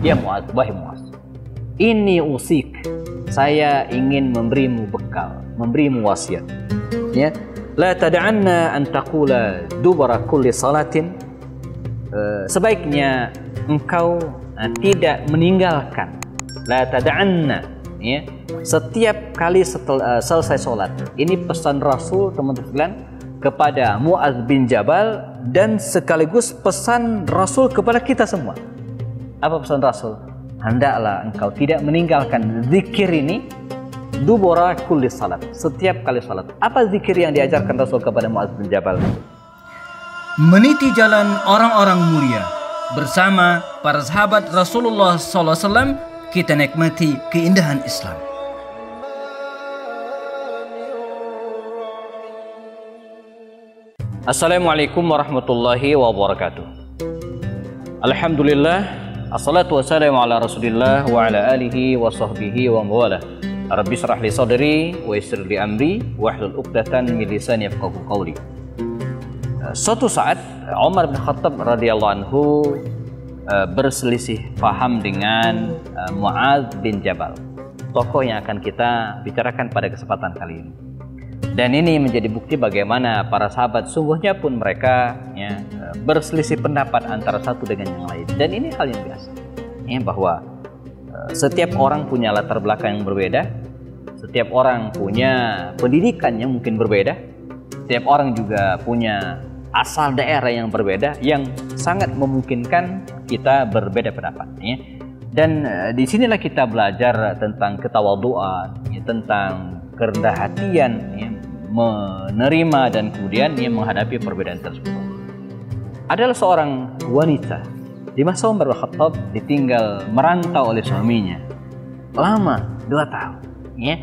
Ya Mu'adz, wahai Mu'adz, ini usik, saya ingin memberimu bekal, memberimu wasiat. Ya, la tad'anna an taqula dubara kulli salatin. Sebaiknya engkau tidak meninggalkan, la tad'anna, ya, setiap kali selesai sholat. Ini pesan Rasul, teman-teman sekalian, kepada Mu'adz bin Jabal, dan sekaligus pesan Rasul kepada kita semua. Apa pesan Rasul? Hendaklah engkau tidak meninggalkan zikir ini dubura kulli salat, setiap kali salat. Apa zikir yang diajarkan Rasul kepada Mu'adz bin Jabal? Meniti jalan orang-orang mulia bersama para sahabat Rasulullah SAW, kita nikmati keindahan Islam. Assalamualaikum warahmatullahi wabarakatuh. Alhamdulillah, assalatu wassalamu ala Rasulillah wa ala alihi wa sahbihi wa mawalah. Rabbi shrah li sadri wa yassir li amri wahlul 'uqdatan min lisani yafqahu qawli. Suatu saat Umar bin Khattab radhiyallahu anhu berselisih paham dengan Mu'adz bin Jabal, tokoh yang akan kita bicarakan pada kesempatan kali ini. Dan ini menjadi bukti bagaimana para sahabat sungguhnya pun mereka, ya, berselisih pendapat antara satu dengan yang lain. Dan ini hal yang biasa, ya, bahwa setiap orang punya latar belakang yang berbeda, setiap orang punya pendidikan yang mungkin berbeda, setiap orang juga punya asal daerah yang berbeda, yang sangat memungkinkan kita berbeda pendapat, ya. Dan disinilah kita belajar tentang ketawaduan, ya, tentang kerendah hatian, ya, menerima dan kemudian ia menghadapi perbedaan tersebut. Adalah seorang wanita di masa Umar bin Khattab ditinggal merantau oleh suaminya lama 2 tahun, ya.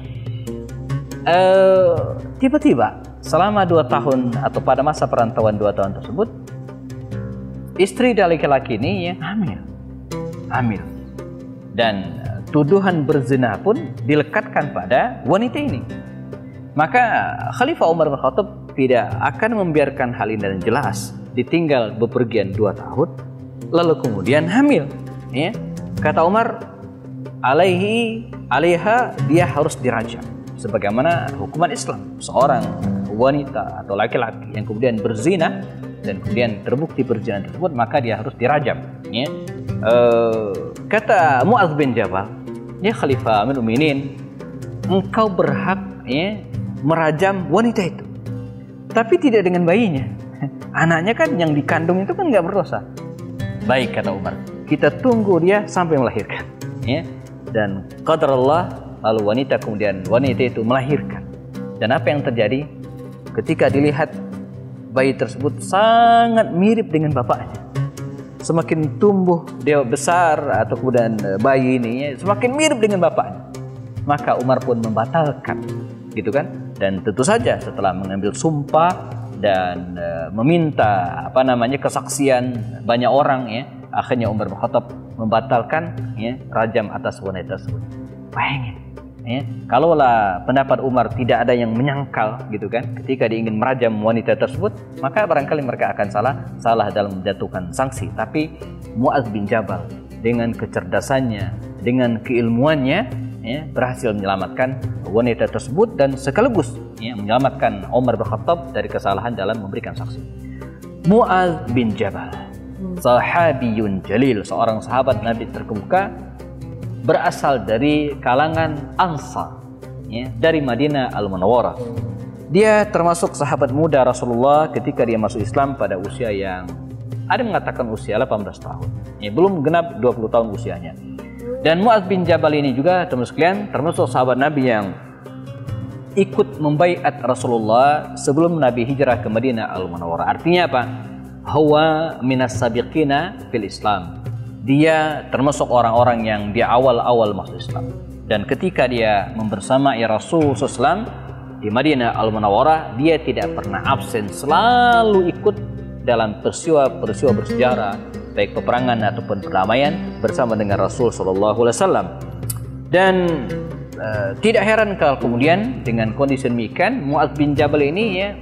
Tiba-tiba selama 2 tahun atau pada masa perantauan 2 tahun tersebut, istri dari laki-laki ini, ya, hamil, dan tuduhan berzina pun dilekatkan pada wanita ini. Maka Khalifah Umar bin Khattab tidak akan membiarkan hal ini dengan jelas, ditinggal bepergian 2 tahun lalu kemudian hamil, ya. Kata Umar, alaiha, dia harus dirajam sebagaimana hukuman Islam. Seorang wanita atau laki-laki yang kemudian berzina dan kemudian terbukti berzina tersebut, maka dia harus dirajam, ya. Kata Mu'adz bin Jabal, ya Khalifah Amirul Mukminin, engkau berhak, ya, merajam wanita itu, tapi tidak dengan bayinya. Anaknya kan yang dikandung itu kan nggak berdosa. Baik, kata Umar, kita tunggu dia sampai melahirkan, ya. Dan qadarullah, lalu wanita itu melahirkan. Dan apa yang terjadi? Ketika dilihat, bayi tersebut sangat mirip dengan bapaknya. Semakin tumbuh dia besar atau kemudian bayi ini, ya, semakin mirip dengan bapaknya. Maka Umar pun membatalkan, gitu kan? Dan tentu saja setelah mengambil sumpah dan meminta kesaksian banyak orang, ya, akhirnya Umar bin Khattab membatalkan, ya, rajam atas wanita tersebut. Bayangin, ya, kalaulah pendapat Umar tidak ada yang menyangkal, gitu kan, ketika dia ingin merajam wanita tersebut, maka barangkali mereka akan salah dalam menjatuhkan sanksi. Tapi Mu'adz bin Jabal dengan kecerdasannya, dengan keilmuannya, ya, berhasil menyelamatkan wanita tersebut dan sekaligus, ya, menyelamatkan Umar bin Khattab dari kesalahan dalam memberikan saksi. Mu'adz bin Jabal, sahabiyun jalil, seorang sahabat Nabi terkemuka, berasal dari kalangan Ansar, ya, dari Madinah Al-Munawwarah. Dia termasuk sahabat muda Rasulullah ketika dia masuk Islam pada usia yang ada mengatakan usia 18 tahun, ya, belum genap 20 tahun usianya. Dan Mu'adz bin Jabal ini juga, teman sekalian, termasuk sahabat Nabi yang ikut membaiat Rasulullah sebelum Nabi hijrah ke Madinah Al-Munawwarah. Artinya apa? Huwa minas sabiqina fil Islam. Dia termasuk orang-orang yang di awal-awal masuk Islam. Dan ketika dia membersamai Rasul SAW di Madinah Al-Munawwarah, dia tidak pernah absen, selalu ikut dalam peristiwa-peristiwa bersejarah, baik peperangan ataupun perdamaian bersama dengan Rasul SAW. Dan tidak heran kalau kemudian dengan kondisi demikian, Mu'adz bin Jabal ini, ya,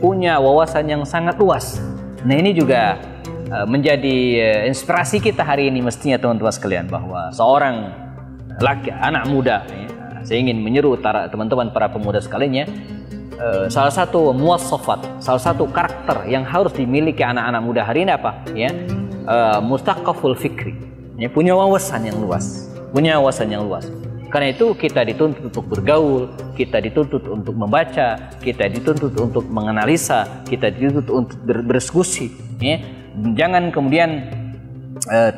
punya wawasan yang sangat luas. Nah, ini juga menjadi inspirasi kita hari ini mestinya teman-teman sekalian, bahwa seorang anak muda, saya ingin menyeru teman-teman para pemuda sekalian, salah satu muwassafat, salah satu karakter yang harus dimiliki anak-anak muda hari ini apa? Mustaqaful fikri, punya wawasan yang luas, Karena itu kita dituntut untuk bergaul, kita dituntut untuk membaca, kita dituntut untuk menganalisa, kita dituntut untuk berdiskusi. Jangan kemudian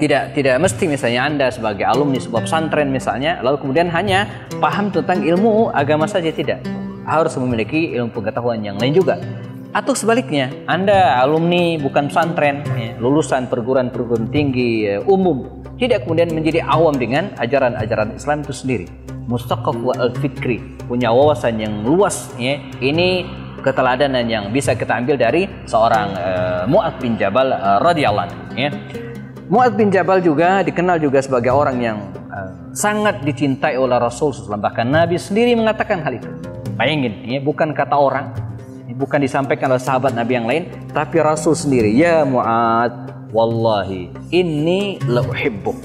tidak mesti misalnya Anda sebagai alumni sebuah pesantren misalnya, lalu kemudian hanya paham tentang ilmu agama saja, tidak. Harus memiliki ilmu pengetahuan yang lain juga. Atau sebaliknya, Anda alumni bukan pesantren, lulusan perguruan tinggi umum, tidak kemudian menjadi awam dengan ajaran-ajaran Islam itu sendiri. Mustaqaf wal fikri, punya wawasan yang luas. Ini keteladanan yang bisa kita ambil dari seorang Mu'adz bin Jabal radhiyallahu anhu. Mu'adz bin Jabal juga dikenal juga sebagai orang yang sangat dicintai oleh Rasul SAW. Bahkan Nabi sendiri mengatakan hal itu. Bayangin, bukan kata orang, bukan disampaikan oleh sahabat Nabi yang lain, tapi Rasul sendiri. Ya Mu'adz, wallahi inni la uhibbuk.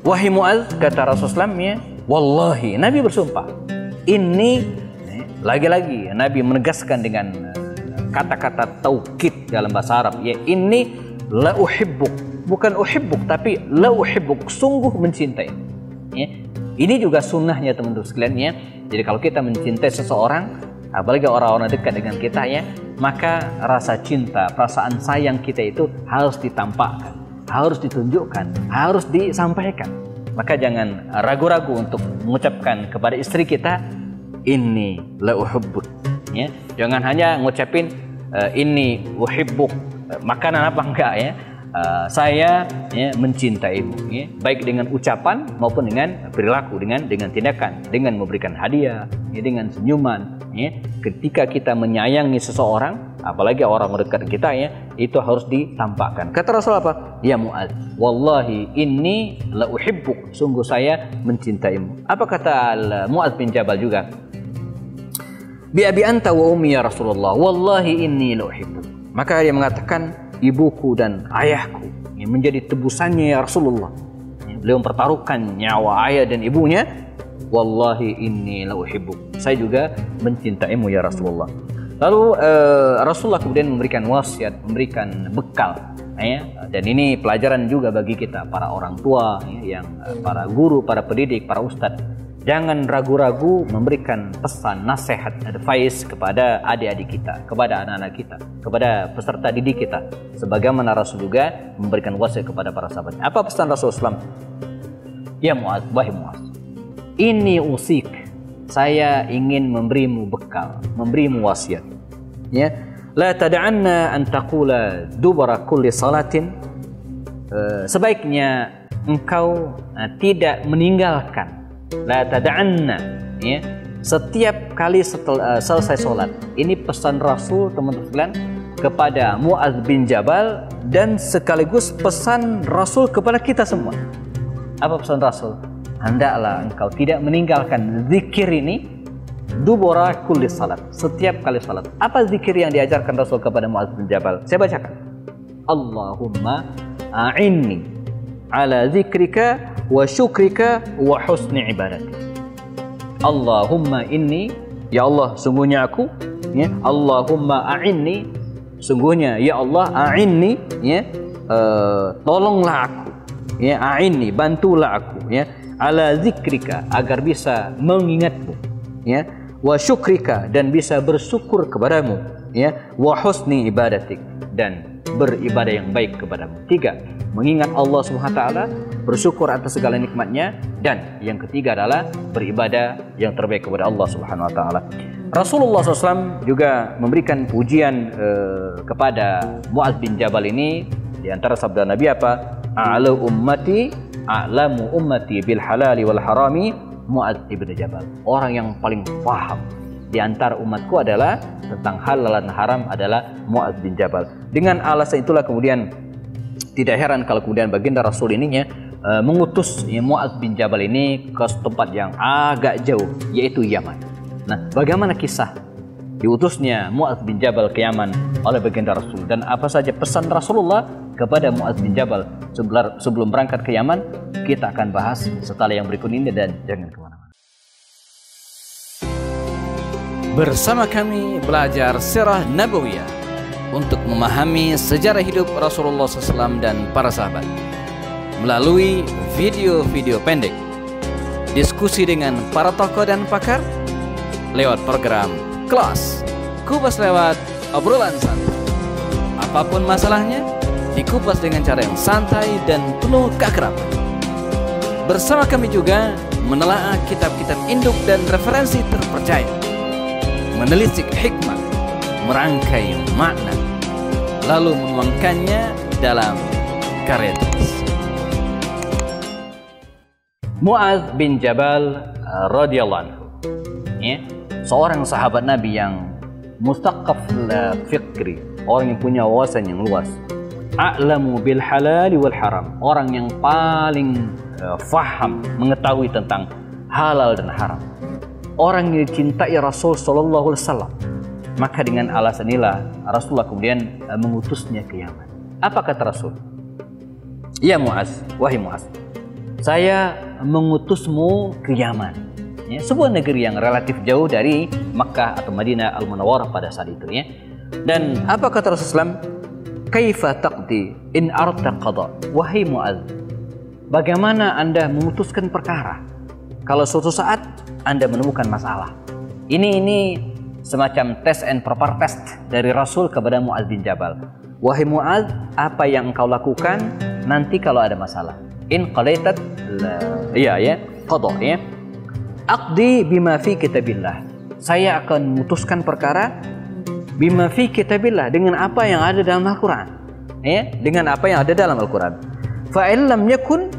Wahai Mu'adz, kata Rasulullah SAW, wallahi, Nabi bersumpah. Ini lagi-lagi Nabi menegaskan dengan kata-kata taukid dalam bahasa Arab, ini la uhibbuk, bukan uhibbuk, tapi la uhibbuk, sungguh mencintai. Ini juga sunnahnya teman-teman sekalian. Jadi kalau kita mencintai seseorang, apalagi orang-orang dekat dengan kita, maka rasa cinta, perasaan sayang kita itu harus ditampakkan, harus ditunjukkan, harus disampaikan. Maka jangan ragu-ragu untuk mengucapkan kepada istri kita, inni la uhibbuk. Jangan hanya ngucapin inni uhibbuk, makanan apa enggak, saya mencintaimu, baik dengan ucapan maupun dengan perilaku, dengan tindakan, dengan memberikan hadiah, dengan senyuman. Ketika kita menyayangi seseorang, apalagi orang dekat kita, itu harus ditampakkan. Kata Rasul apa? Ya Mu'adz, wallahi inni la uhibbuk, sungguh saya mencintaimu. Apa kata Mu'adz bin Jabal juga? Bi abi anta wa ummi ya Rasulullah, wallahi inni la uhibbuk. Maka dia mengatakan, ibuku dan ayahku yang menjadi tebusannya ya Rasulullah. Beliau mempertaruhkan nyawa ayah dan ibunya. Wallahi inni la uhibbuk, saya juga mencintaimu ya Rasulullah. Lalu Rasulullah kemudian memberikan wasiat, memberikan bekal, dan ini pelajaran juga bagi kita para orang tua, yang para guru, para pendidik, para ustadz. Jangan ragu-ragu memberikan pesan, nasihat, advice kepada adik-adik kita, kepada anak-anak kita, kepada peserta didik kita. Sebagaimana Rasul juga memberikan wasiat kepada para sahabat. Apa pesan Rasul SAW? Ya Mu'adz, wahai Mu'adz, ini usik, saya ingin memberimu bekal, memberimu wasiat. La tada'anna an taqula dubara kulli salatin. Sebaiknya engkau tidak meninggalkan. La tada'anna, setiap kali selesai sholat. Ini pesan Rasul teman-teman sekalian kepada Mu'adz bin Jabal, dan sekaligus pesan Rasul kepada kita semua. Apa pesan Rasul? Hendaklah engkau tidak meninggalkan zikir ini dubura kulli salat, setiap kali salat. Apa zikir yang diajarkan Rasul kepada Mu'adz bin Jabal? Saya bacakan. Allahumma a'inni ala zikrika wa syukrika wa husni ibadati. Allahumma inni, ya Allah sungguhnya aku, Allahumma a'inni, sungguhnya ya Allah, a'inni, tolonglah aku, a'inni, bantulah aku, ala zikrika, agar bisa mengingatmu, wa syukrika, dan bisa bersyukur kepadamu, wa husni ibadatik, dan beribadah yang baik kepadamu. 3, mengingat Allah SWT, bersyukur atas segala nikmatnya, dan yang ketiga adalah beribadah yang terbaik kepada Allah SWT. Rasulullah SAW juga memberikan pujian kepada Mu'adz bin Jabal ini. Di antara sabda Nabi apa? A'lamu ummati bil halali wal harami Mu'adz bin Jabal. Orang yang paling paham di antara umatku adalah tentang halal dan haram adalah Mu'adz bin Jabal. Dengan alasan itulah kemudian tidak heran kalau kemudian baginda Rasul ininya mengutus Mu'adz bin Jabal ini ke tempat yang agak jauh, yaitu Yaman. Nah, bagaimana kisah diutusnya Mu'adz bin Jabal ke Yaman oleh baginda Rasul, dan apa saja pesan Rasulullah kepada Mu'adz bin Jabal sebelum berangkat ke Yaman, kita akan bahas setelah yang berikut ini, dan jangan kemana-mana. Bersama kami belajar Sirah Nabawiyah untuk memahami sejarah hidup Rasulullah SAW dan para sahabat melalui video-video pendek, diskusi dengan para tokoh dan pakar lewat program Kelas Kupas lewat obrolan santai. Apapun masalahnya, dikupas dengan cara yang santai dan penuh keakraban. Bersama kami juga menelaah kitab-kitab induk dan referensi terpercaya, menelisik hikmah, merangkai makna, lalu menuangkannya dalam karya tulis. Mu'adz bin Jabal radhiyallahu anhu, seorang sahabat Nabi yang mustaqaf fikri, orang yang punya wawasan yang luas. A'lamu bil halal wal haram, orang yang paling faham, mengetahui tentang halal dan haram. Orang yang dicintai Rasul sallallahu alaihi wasallam. Maka dengan alasan inilah Rasulullah kemudian mengutusnya ke Yaman. Apa kata Rasul? Ya Mu'adz, wahai Mu'adz, saya mengutusmu ke Yaman, sebuah negeri yang relatif jauh dari Makkah atau Madinah Al-Munawwarah pada saat itu. Dan apa kata Rasulullah? Kaifa taqdi in aradta qada? Wahai Mu'adz, bagaimana Anda memutuskan perkara kalau suatu saat Anda menemukan masalah? Ini semacam test and proper test dari Rasul kepada Mu'adz bin Jabal. Wahai Mu'adz, apa yang engkau lakukan nanti kalau ada masalah? In qalaitat qada, aqdi bima fi kitabillah. Saya akan memutuskan perkara bima fi kitabillah, dengan apa yang ada dalam Al-Qur'an. Dengan apa yang ada dalam Al-Qur'an. Fa in lam yakun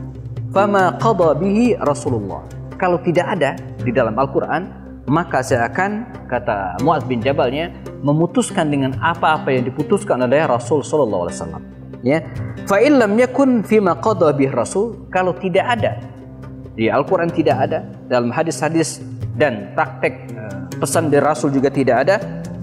fama qada bihi Rasulullah. Kalau tidak ada di dalam Al-Qur'an, maka saya akan, kata Mu'adz bin Jabalnya, memutuskan dengan apa-apa yang diputuskan oleh Rasul sallallahu alaihi wasallam. Fa in lam yakun fima qada bihi Rasul, kalau tidak ada di Al-Quran, tidak ada dalam hadis-hadis dan praktek pesan dari Rasul juga tidak ada,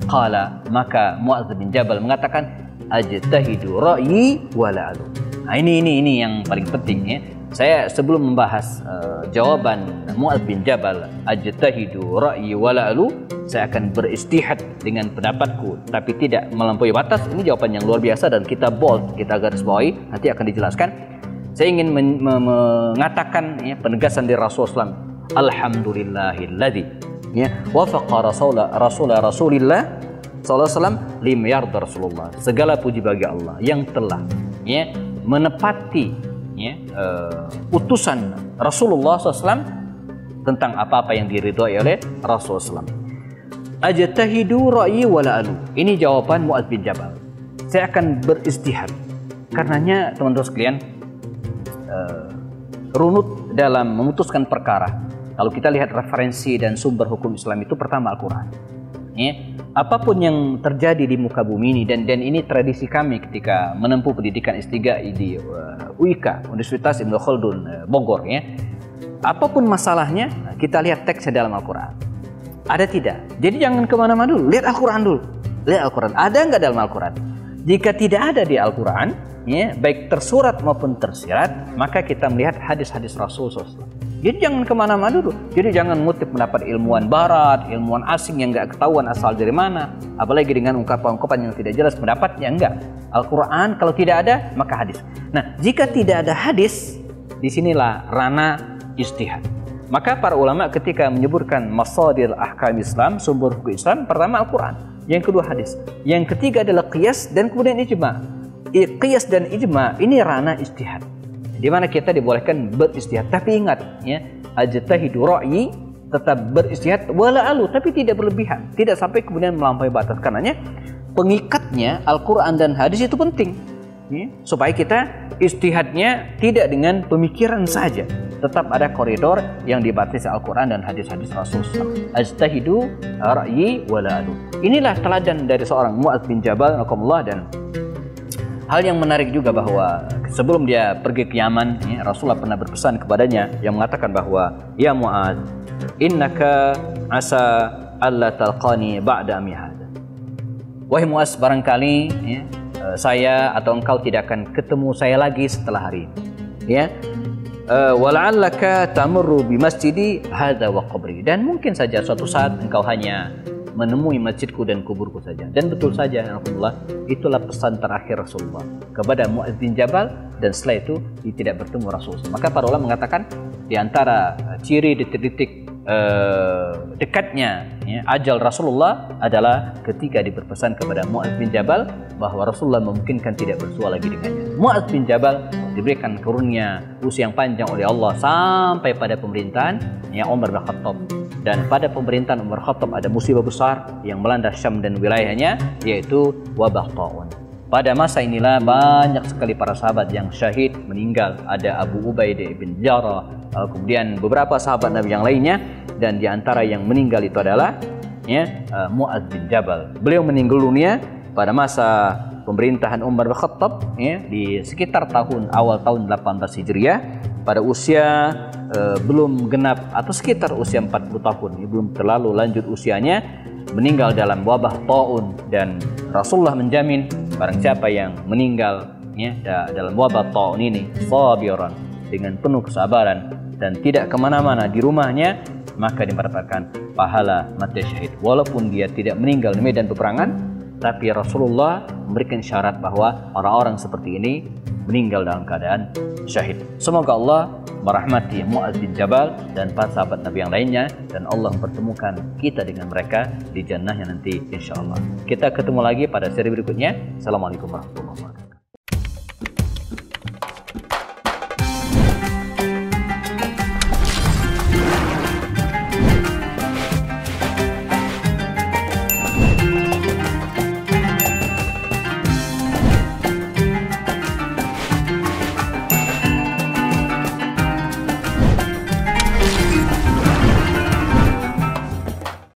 qala, maka Mu'adz bin Jabal mengatakan ajtahidu ra'yi wala alu. Nah, ini yang paling penting. Saya sebelum membahas jawaban Mu'adz bin Jabal ajtahidu ra'yi wala alu, saya akan beristihad dengan pendapatku tapi tidak melampaui batas. Ini jawaban yang luar biasa dan kita bold, kita garis bawahi, nanti akan dijelaskan. Saya ingin mengatakan penegasan dari Rasulullah SAW. Alhamdulillahilladzi wafaqa Rasulullah SAW lima yarda Rasulullah. Segala puji bagi Allah yang telah menepati utusan Rasulullah SAW tentang apa-apa yang diridhoi oleh Rasulullah SAW. Ajtahidu ra'yi wala alu. Ini jawaban Mu'adz bin Jabal. Saya akan beristihad. Karenanya teman-teman sekalian, runut dalam memutuskan perkara. Kalau kita lihat referensi dan sumber hukum Islam itu pertama Al-Quran. Apapun yang terjadi di muka bumi ini, dan ini tradisi kami ketika menempuh pendidikan S3 di UIK, Universitas Ibnu Khaldun Bogor. Apapun masalahnya, kita lihat teksnya dalam Al-Quran. Ada tidak? Jadi jangan kemana-mana dulu, lihat Al-Quran dulu. Lihat Al-Quran, ada nggak dalam Al-Quran? Jika tidak ada di Al-Quran, baik tersurat maupun tersirat, maka kita melihat hadis-hadis Rasul SAW. Jadi jangan kemana-mana dulu. Jadi jangan ngutip pendapat ilmuwan barat, ilmuwan asing yang nggak ketahuan asal dari mana, apalagi dengan ungkapan-ungkapan yang tidak jelas pendapatnya. Enggak. Al-Quran kalau tidak ada, maka hadis. Nah, jika tidak ada hadis, disinilah ranah ijtihad. Maka para ulama ketika menyebutkan masadir ahkam Islam, sumber hukum Islam, pertama Al-Quran, yang kedua hadis, yang ketiga adalah qiyas, dan kemudian ijma'. Qiyas dan ijma' ini ranah ijtihad, di mana kita dibolehkan beristihad. Tapi ingat, ajtahidu ra'yi, tetap beristihad wala alu, tapi tidak berlebihan, tidak sampai kemudian melampaui batas. Karenanya pengikatnya Al-Quran dan hadis itu penting, supaya kita istihadnya tidak dengan pemikiran saja, tetap ada koridor yang dibatasi Al-Quran dan hadis-hadis Rasul. Ajtahidu ra'yi wala alu. Inilah teladan dari seorang Mu'adz bin Jabal radhiyallahu. Dan hal yang menarik juga bahwa sebelum dia pergi ke Yaman, Rasulullah pernah berpesan kepadanya yang mengatakan bahwa, ya Mu'adz, innaka asa alla talqani ba'da ami hadha. Wahai Muaz, barangkali ya, saya atau engkau tidak akan ketemu saya lagi setelah hari ini. Ya. Wala'allaka tamurru bi masjidi hadza wa qabri. Dan mungkin saja suatu saat engkau hanya menemui masjidku dan kuburku saja. Dan betul saja, alhamdulillah, itulah pesan terakhir Rasulullah kepada Muaz bin Jabal, dan setelah itu dia tidak bertemu Rasulullah. Maka para ulama mengatakan di antara ciri detik-detik dekatnya ya, ajal Rasulullah adalah ketika diberpesan kepada Muaz bin Jabal bahwa Rasulullah memungkinkan tidak bersua lagi dengannya. Muaz bin Jabal diberikan karunia usia yang panjang oleh Allah sampai pada pemerintahan ya, Umar bin Khattab. Dan pada pemerintahan Umar bin Khattab ada musibah besar yang melanda Syam dan wilayahnya, yaitu wabah Ta'un. Pada masa inilah banyak sekali para sahabat yang syahid, meninggal. Ada Abu Ubaidah bin Jarrah, kemudian beberapa sahabat Nabi yang lainnya, dan di antara yang meninggal itu adalah ya, Muaz bin Jabal. Beliau meninggal dunia pada masa pemerintahan Umar bin Khattab ya, di sekitar awal tahun 18 Hijriah pada usia belum genap atau sekitar usia 40 tahun, belum terlalu lanjut usianya, meninggal dalam wabah Ta'un. Dan Rasulullah menjamin barang siapa yang meninggal ya, dalam wabah Ta'un ini sabiran, dengan penuh kesabaran dan tidak kemana-mana di rumahnya, maka mendapatkan pahala mati syahid. Walaupun dia tidak meninggal di medan peperangan, tapi Rasulullah memberikan syarat bahwa orang-orang seperti ini meninggal dalam keadaan syahid. Semoga Allah merahmati Muaz bin Jabal dan para sahabat Nabi yang lainnya, dan Allah mempertemukan kita dengan mereka di jannahnya nanti insyaallah. Kita ketemu lagi pada seri berikutnya. Assalamualaikum warahmatullahi wabarakatuh.